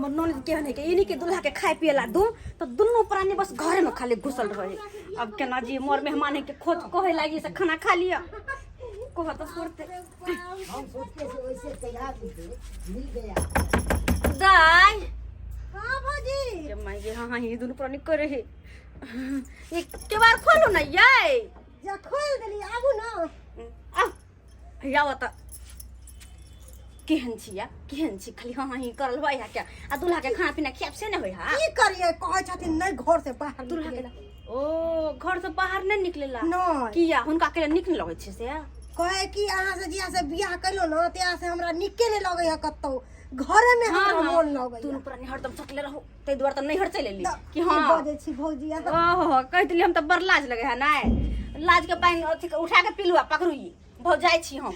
ननद के हने के इन्हीं के दूल्हा के खाए पिए ला दूं तो दोनों प्राणी बस घर में खाली घुसल रहे। अब केना जी मोर मेहमान है के खोज कहे लागी से खाना खा लिया कह तो सुरते हम सोचते से वैसे तैयार थे मिल गया। दाई हां भौजी के माई गे हां ही दोनों प्राणी करे है ये के बार खोलो ना ये जा खोल देली आबू ना आ याव त केहन छिया केहन छी खाली हां ही करल होय हा क्या आ दूल्हा के खाना पीना खियाब से न होय हा की करिए कहै छथिन नहीं घर से बाहर दूल्हा निकलेला। ओ घर से बाहर नहीं निकलेला नहीं किया हुनका के निक न लगै छै से कहे कि अहाँ से जिया से बियाह कइलो न त्या से हमरा निके नहीं लगै है कत्तो घरे में हमरा मन लगै तू पुरानी हरदम सकले रहू तै दुआर त नहीं हर चले ली कि हां बजे छी भौजी ओहो कहतली हम त बर लाज लगे है ना लाज के पानी अथी उठा के पिलुआ पकड़ुई भौ जाय छी हम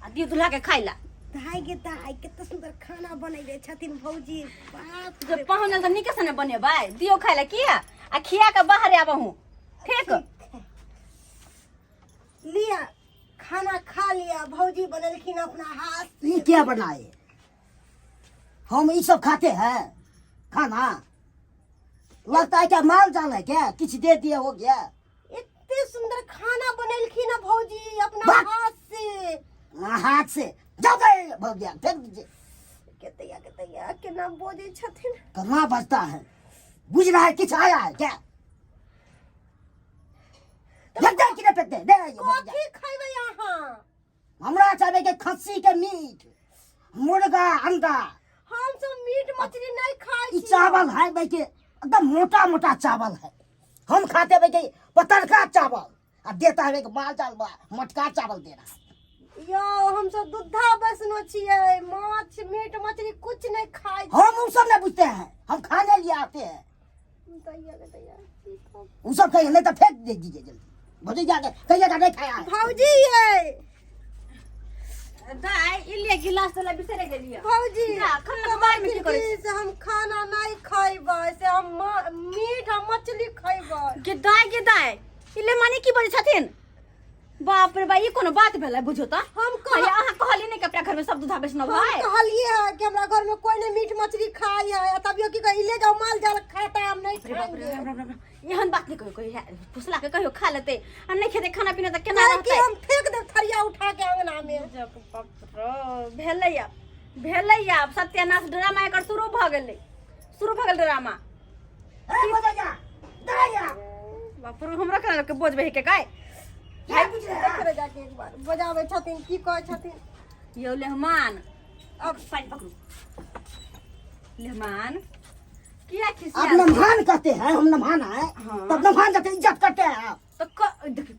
आ दियो दूल्हा के खाइला दाई के दाई कितना सुंदर खाना बनैले छथिन भौजी बाप जब पहुंचल त निके सने बनेबै दियो खाइला किया आ खिया के बाहर आबहू ठीक लिया खाना खा लिया भौजी बनलखिन अपना हाथ ये क्या बनाए? हम ये सब खाते हैं खाना? लगता है क्या माल जाल है क्या? किसी दे दिया हो गया? इतने सुंदर खाना बनलखिन ना भौजी अपना हाथ से जाओ गए भौजिया फेंक दीजिए। केतैया के नाम बोझे छथिन करना बचता है बुझ रहा है किछ आया है क्या? लगता है कि नहीं फेंकते दे कथी खाइबे यहां हमरा चाहे के खस्सी के मीट मुर्गा अंडा हम सब मीट मछली नहीं खाई ई चावल है भाई के एकदम मोटा मोटा चावल है। हम खाते भाई के पतरका चावल और देता है कि माल चावल मटका चावल दे रहा है। यो हम सब दूधा बसनो छिए माछ मीट मछली कुछ नहीं खाई हम उन सब नहीं बुझते हैं हम खाने लिए आते हैं। वो सब कहिए नहीं तो फेंक दे दीजिए जल्दी भौजी जाके कहिएगा नहीं खाया है। भौजी ये दाई इलिए गिलास तला बिसरे गेलिए भौजी खाना के बारे में की करै से हम खाना नहीं खाइबे से हम मीट हम मछली खाइबे गे दाई इले माने की बजे छथिन बाप रे भाई कोनो बात भेलै बुझो त हम अहाँ कहली नहीं कि अपना घर में सब दूधा बेचनो भाई कहलिए है कि हमरा घर में कोई नहीं मीट मछली खाई है तबियो की कहि ले जाओ माल जाल खाता हम नहीं खाएंगे एहन बात नहीं कोई फुसला के कहियो खा लेते आ नहीं खेते खाना पीना त केना कि रहतै हम फेंक दे थरिया उठा के अंगना में जब बाप रे भेलैया अब सत्यानाश ड्रामा एकर शुरू भ गेल ड्रामा ए भौजिया दाया बाप रे हमरा केना के बोझबे के काय देख रे जाके एक बार बजावे छथिन की कहै छथिन यो लेहमान अब पानी पकड़ू लेहमान किया खिसिया आप नमहान कहते हैं हम नमहान है हाँ। तब नमहान जाते इज्जत करते हैं आप तो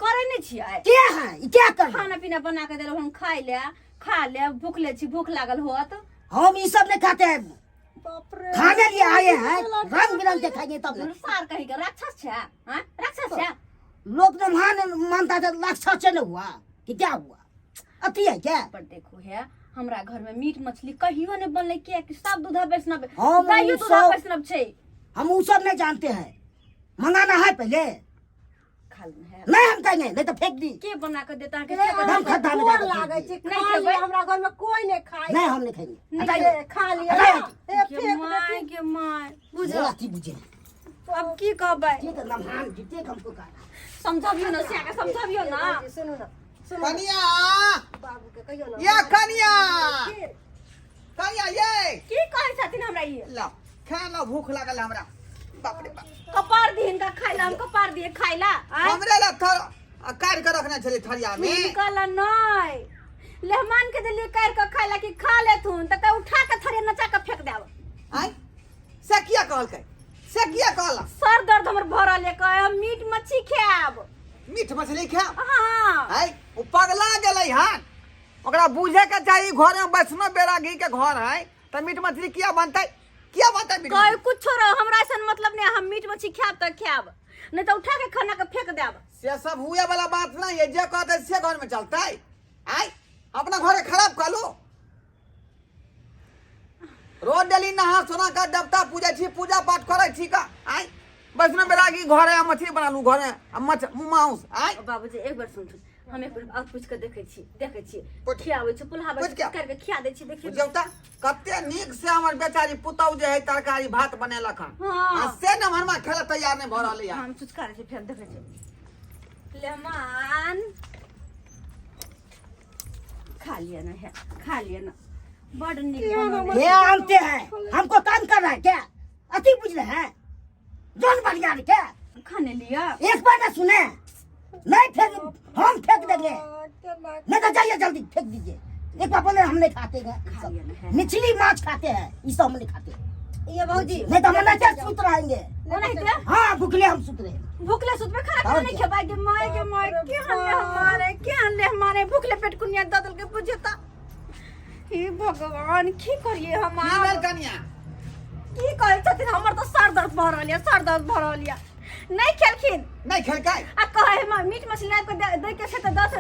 करे नहीं छियै क्या है ये क्या कर रहे हैं? खाना पीना बना के देलो हम खा ले भूखले छी भूख लागल होत हम ये सब नहीं खाते हैं बाप रे खाने लिए आए हैं रंग बिरंग के खाएंगे तब ना। सार कहीं के राक्षस छै हां राक्षस छै लोग नमहान मानता था राक्षस न हुआ कि क्या हुआ अति है क्या? पर देखो है हमरा घर में मीट मछली कहियो ने बनले के कि सब दूधा बेचना हम गाइयो दूधा सब- बेचना छै हम वो सब नहीं जानते हैं मंगाना है पहले खाल है नहीं हम कहेंगे नहीं तो फेंक दी के बना के देता है के हम खड्डा में गोर जाकर लागे फेंक छै दी। नहीं खा खेबै? हमरा घर में कोई नहीं खाई नहीं हम नहीं खाएंगे नहीं हटाइए। खा लिया हटाइए। ए फेंक दे के माय बुझो बुझो अति बुझे अब की कहबै ठीक है नमहान जितने हमको कहा समझबियो ना सिया के समझबियो ना सुनो ना सुनो कनिया बाबू के कहियो ना या कनिया फिर कनिया ये की कहै छथिन हमरा ये ला खाना भूख लागल हमरा बाप रे बाप कपार दी इनका खाइला हम कपार दिए खाइला हमरे ला थर काट के रखना छले थरिया में निकल नहीं लेहमान के दिल्ली कर के खाइला कि खा लेथुन त के उठा के थरे नचा के फेंक देब आई से किया कहलकै से किया कहला सर दर्द हमर भरल है कहे हम मीट मच्छी खाएब मीठ मछली खा हां आई उ पगला गेलै हन ओकरा बुझे के चाहिए घर में वैष्णव बैरागी के घर है त मीठ मछली किया बनतै मीठ कहे मछली? कुछ रहो हमरा ऐसा मतलब नहीं हम मीट मच्छली खाएब त खाएब नहीं तो उठा के खाना के फेंक देब से सब हुए वाला बात नहीं है जे कहते से घर में चलतै आई अपना घर खराब कर लो रोज डेली नहा सोना का देवता पूजा छी पूजा पाठ करे छी का आई वैष्णव बैरागी घर है मछली बना लू घर है मांस आई बाबूजी एक बार सुन हम एक और पूछ के देखे छी पूछ। खियावे छी पुलाव पूछ क्या? करके खिया दे छी देखिए बुझौता कते नीक से हमर बेचारी पुतौ जे है तरकारी भात बनेलक हन हाँ। आ से न हरमा खेला तैयार नहीं भ रहलै हम कुछ करे छी फिर देखे छी लेमन खा लिया ना है खा लिया ना बड़ नीक बनल ये आनते हैं हमको तंग कर रहा है क्या? अति बुझ रहे हैं जोन बढ़िया है क्या? खाने लिया एक बार ना सुने नहीं फेंक हम फेंक देंगे नहीं तो जाइए जल्दी फेंक दीजिए। एक बार बोले हम नहीं खाते हैं मछली माछ खाते हैं ये सब हम नहीं खाते ये भौजी नहीं तो हम नहीं सूत रहेंगे। वो नहीं दे हाँ भूखले हम सूत रहे भूखले सुत में खाना और नहीं क्या? खेबाई के माय के हमारे भूखले पेट कुनिया ददल के बुझता हे भगवान की करिए की हमार भेल कनिया की करे छथिन हमर तो सर दर्द भ रहलिया सर दर्द भ रहलिया नहीं खेलखिन नहीं खेलकै आ कहे मीट मछली लाद के दे के से 10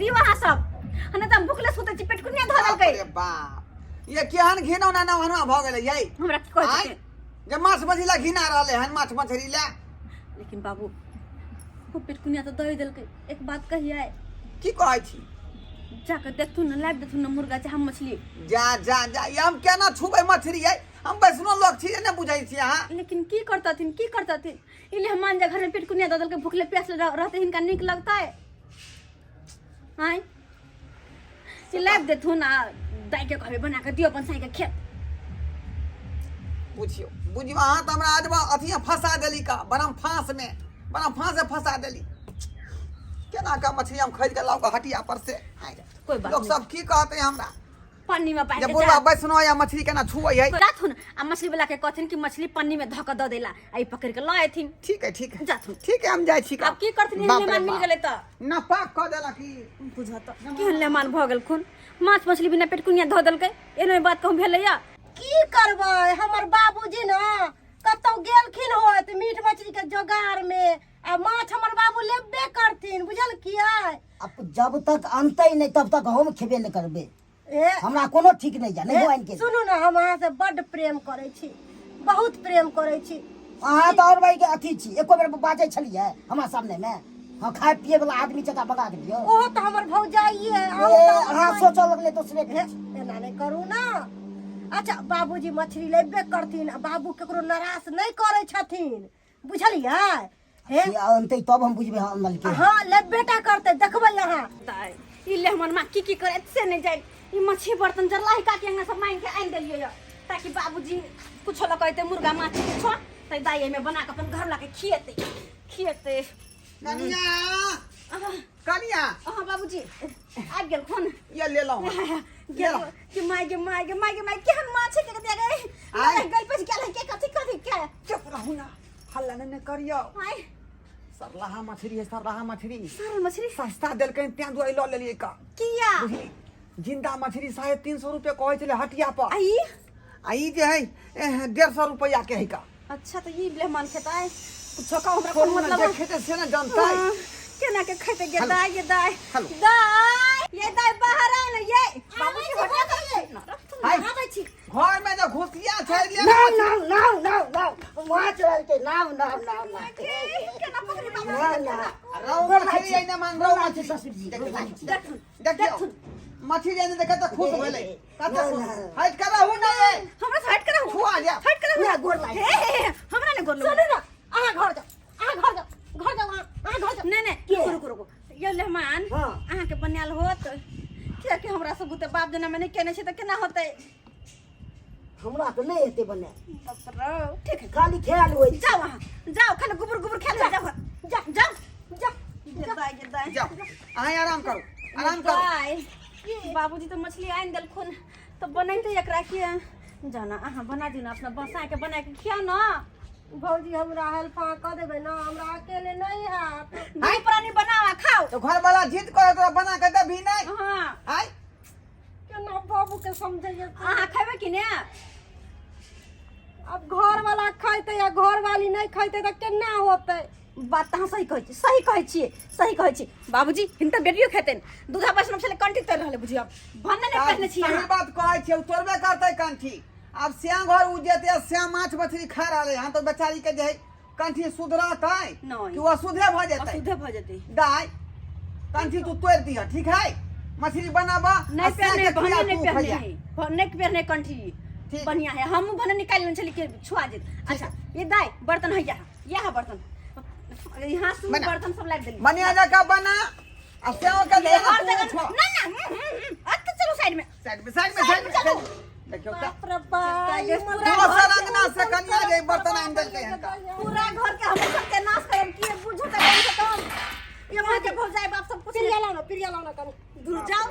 दीवा सब हने त भूखले सुते छी पेट कुनिया धरल बाप गई रे बाप ये केहन घिनौना ना हनमा भ गेलै यै हमरा की कहे आय छथिन जे माछ मछली ला घिना रहले हन माछ मछली ला लेकिन बाबू वो पेट कुनिया तो दे देलकै एक बात कहिए की कहै छी जाके देखथुन न लाद देथुन न मुर्गा चाहे मछली जा जा जा ये हम केना छुबै मछली है हम वैष्णो लोग छी ने बुझै छी अहाँ लेकिन की करताथिन इले हमान जा घर में पेट कुनिया ददल के भूखले प्यास रहते हिनका निक लगता है हाय सिलाब देथुन आ दाई के कहबे बना के दियो अपन साई के खेत पूछियो बुझियो अहाँ त हमरा आज अथिया फंसा देली का बनम फांस से फंसा देली केना का मछली हम खरीद के लाओ के हटिया पर से कोई बात लोग नहीं सब की कहते हमरा पन्नी में पाई जब के बुढ़वा वैष्णो या मछली केना छुबै है जाथुन आ मछली वाला के कहथिन कि मछली पन्नी में धक द देला आई पकड़ के लाएथिन ठीक है जाथुन ठीक है हम जाय छी का अब की करथिन बाप रे मेहमान मिल बाप। गेले त ना पाक क देला की बुझत केहन लेमान भ गेल खून माछ मछली बिना पेट कुनिया ध देलकै एनो बात कहूं भेलैया की करबै हमर बाबूजी न कतौ गेलखिन होत मीट मछली के जोगार में आ माछ हमर बाबू लेबे करथिन बुझल किया अब जब तक अनते नहीं तब तक हम खेबे नहीं करबे ए हमरा कोनो ठीक नहीं जाने गोइन के सुनू न हम अहाँ से बड्ड प्रेम करै छी बहुत प्रेम करै छी अहाँ तो और भाई के अथी छी एको बेर बाजे छलिए हमरा सामने में हाँ खाए पिए वाला आदमी जगह बगा के दियो ओहो तो हमर भौजाई है अहाँ सोचो लगले दूसरे के एना नहीं करू ना अच्छा बाबूजी मछली लेबे करथिन आ बाबू केकरो नाराज नहीं करै छथिन बुझलियै हे अनते तब हम बुझबे हम अनल के हाँ लेबेटा करते देखबै यहाँ ताई इले हमर मां की करे से नहीं जाय ई मछली बर्तन जरलाई का के अंगा सब मांग के आन देलियो या ताकि बाबूजी कुछ ल कहते मुर्गा माछ के छो तै दाई में बना के अपन घर ला के खिएते कनिया हां बाबूजी आ गेल कोन ये ले लो गेल कि माय केहन माछ के दे गए आय। गल पे के कथी के चुप रहू ना हल्ला नहीं करियो हाय सरलाहा मछली है सरलाहा मछली सारा मछली सस्ता देलकै त्या दुआई ल लेलिए का किया बुझली जिंदा मछली 350 रुपया कहै छले हटिया पर आई आई जे है 150 रुपया के है का अच्छा तो ये मेहमान खेता है कुछ का हमरा कोन कोन मतलब जे खेते से ना जानता है केना के खेते गे हेलो। दाई हेलो। ये दाई बाहर आए ना ये बाबूजी हटा कर हाय। आबै छी घर में जो घुसिया छै ले ना वहाँ चल के ना केना पकड़ी बाबू ना रौ मछली आई ना मांग रौ मछली ससुर जी देखियो मछली जाने देखे तो खुश भेलै कत ना, ना। हट कर रहू ना ये हमरा से हट कर छुआ जा हट कर ना, गोर लागे। हमरा ने गोर सुनू ना अहाँ घर जाओ अहाँ घर जाओ नहीं रुको ये मेहमान हाँ। अहाँ के बनाल होत क्या कि हमरा सब बुते बाप जना में नहीं केने छै त केना होतै हमरा तो नहीं हेते बने बाप रे ठीक है खाली ख्याल होई जाओ वहाँ जाओ खाली गुबर खेल जाओ गिरदाई जाओ अहाँ आराम करो बाबूजी तो मछली आन देलखुन तो बनैते एकरा के जाना अहाँ बना दी ना अपना बसा के बना के खिया ना भौजी हमरा हेल्प कर देबै ना हमरा अकेले नहीं हैत दही प्राणी बनावा खाओ तो घर वाला जिद करे तो बना के देबी नहीं हाँ आय केना बाबू के समझैए अहाँ खेबे कि ने अब घर वाला खैते या घर वाली नहीं खैते तो केना होते बात अहाँ सही कहै छी बाबूजी हिनकर बेटियो खेतेन दूधा बसनम छले कंठी तर रहले बुझियो भन्ने ने कहने छी सही बात कहै छै तोरबे करतै कंठी अब श्याम घर उ जेते श्याम माछ मछली खा रहले हम तो बेचारी के जे कंठी सुधरतै नहीं। कि वो अशुद्धे भ जेतै अशुद्धे भ जेतै दाई कंठी तू तोड़ दिया ठीक है मछली बनाबा नहीं पहने भने नहीं पहने खैया। नहीं पहने कंठी ठीक। बढ़िया है हम भने निकाल चली के छुआ दे अच्छा ये दाई बर्तन है यहाँ बर्तन यहाँ से बना। बर्तन सब लाग देली मनिया का बना अब सेवा का ये हर जगह ना अब तो चलो साइड में साइड में चलो। देखियो का बाप रे बाप पूरा सरंगना से कन्या जे बर्तन अंदर के हैं का पूरा घर के हम सबके नाश करम किए बुझो त कम से कम ये मां के भौ जाए बाप सब कुछ पिरिया लाओ ना कनी दूर जाओ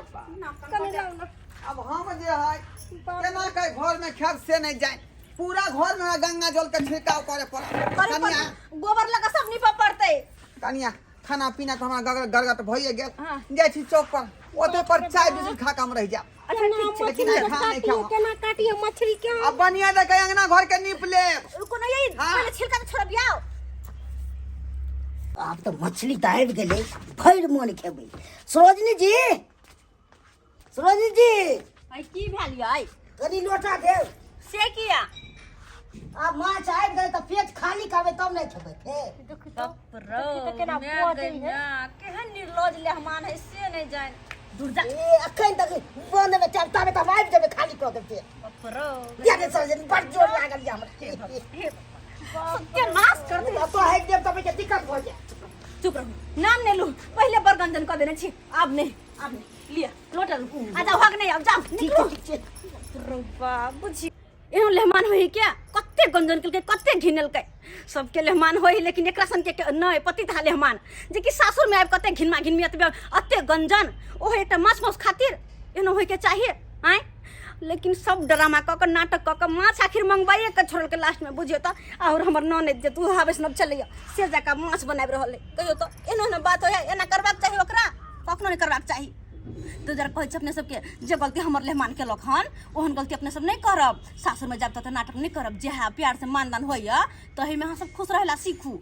कनी लाओ ना अब हम जे है केना के घर में खेत से नहीं जाए पूरा घर में गंगा जल के छिड़काव करे पड़ा कन्या गोबर लगा सब निपा पड़ते कन्या खाना पीना तो हमारा गरगट भइए गेल हाँ। जाय छी चौक पर ओते पर चाय बिस्कुट खा के हम रह जा अच्छा ठीक है लेकिन आई खा नहीं खाओ केना काटिए मछली क्या अब बनिया दे के अंगना घर के नीप ले रुको ना यही हाँ। पहले छिलका तो छोड़ दियाओ आप तो मछली तो आबि गेलै भरि मोन खेबै सरोजनी जी आई की भेल आई कनी लोटा देव से किया आ माछ आबि गेलै तऽ पेट खाली करबै तब नहीं खेबै केना केहन निर्लज लेहमान है से नहीं जान दूर जा ए अखन तक बंद में चलता में तब आबि जेबै खाली कऽ देबै बापरो या दे सरोजनी बड़ जोर लागल या हमरा सत्यानाश कर दे तो हटि देब तब के दिक्कत भऽ जायत चुप रहो नाम ने लू पहले बरगंजन कर देने छी अब नहीं लिया लोटा लू आजा भाग नहीं अब जाओ निकलो ठीक छै रब्बा बुझी एहन लेहमान होई क्या कत्ते गंजन के कत्ते घिनल के सबके लेहमान होई लेकिन एकरा सन के नहीं पति था लेहमान जे कि सासुर में आब कत्ते घिनमा घिनमी अत्ते गंजन ओह एकटा माछ मांस खातिर एहन होई के चाहिए आय लेकिन सब ड्रामा क के नाटक क के माछ आखिर मंगवाइए के छोड़ल के लास्ट में बुझियो त और हमर ननद जे तू हावेस न चलैया से जाका माछ बनाब रहल है कहियो त एना बात होय एना करबाक चाहिए ओकरा कखनो नहीं करबाक चाहिए तो जरा कहै छै अपने सबके जे गलती हमर लेहमान केलक हन ओहन गलती अपने सब नहीं करब सासुर में जाब त नाटक नहीं करब जे है प्यार से मानदान होइया तही में अहाँ सब खुश रहेला सीखू